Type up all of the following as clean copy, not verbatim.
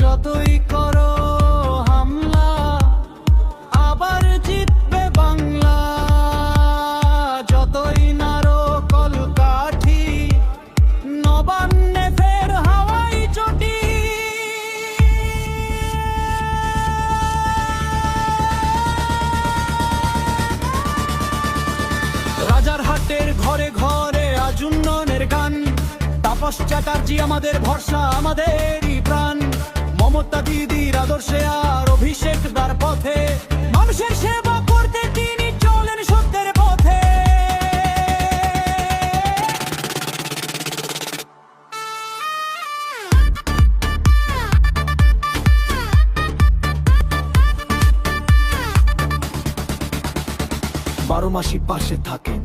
যতই করো হামলা আবার জিতবে বাংলা, যতই নারো কলকাঠি নবান্নে ফের হাওয়াই চটি। রাজারহাটের ঘরে ঘরে আজ উন্নয়নের গান, তাপস চ্যাটার্জি আমাদের ভরসা, আমাদেরই প্রাণ। মমতা দিদির আদর্শে আর অভিষেক দার পথে, মানুষের সেবা করতে তিনি চলেন সত্যের পথে। বারো মাসি পাশে থাকেন,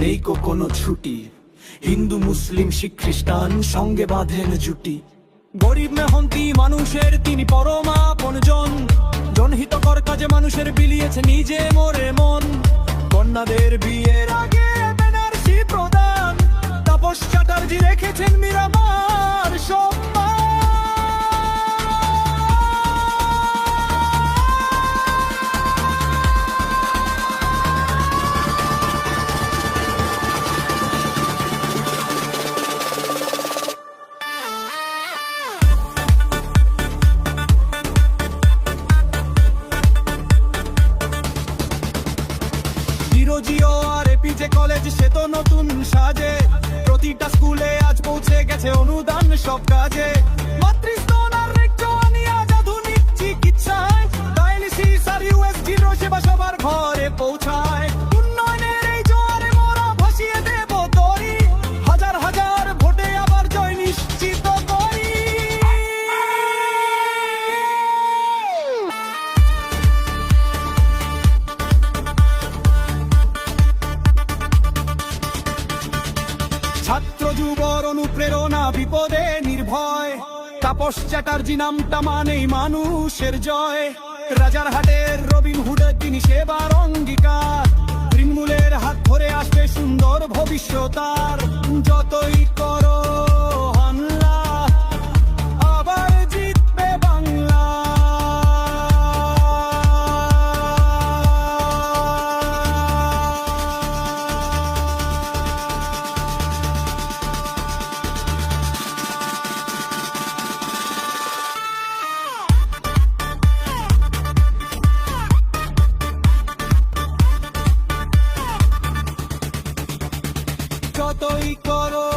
নেই কোনো ছুটি, হিন্দু মুসলিম শিখ খ্রিস্টান সঙ্গে বাঁধেন জুটি। গরিব মেহনতি মানুষের তিনি পরমাপনজন, জনহিতকর কাজে মানুষের বিলিয়েছে নিজে মোরে মন। কন্যাদের বিয়ের আগে বেনারসি প্রদান, তাপস চ্যাটার্জি রেখেছেন মিরামার সম্মান। জিও আর এপিজে কলেজ সে তো নতুন সাজে, প্রতিটা স্কুলে আজ পৌঁছে গেছে অনুদান সব কাজে। মাতৃস্তন আর রেকচুয়ানি আজ আধুনিক চিকিৎসায়, ডায়ালিসিস আর ইউএসজির সেবা সবার ঘরে পৌঁছায়। উন্নয়নের এই জোয়ারে মোরা ভাসিয়ে দেব তরি, হাজার হাজার ভোটে আবার জয় নিশ্চিত করি। ছাত্র যুবর অনুপ্রেরণা বিপদে নির্ভয়, তাপস চ্যাটার্জি নামটা মানেই মানুষের জয়। রাজারহাটের রবিন হুডে তিনি সেবার অঙ্গীকার, তৃণমূলের হাত ধরে আসবে সুন্দর ভবিষ্যৎ। আর যতই করো হামলা আবার জিতবে বাংলা। যতই করো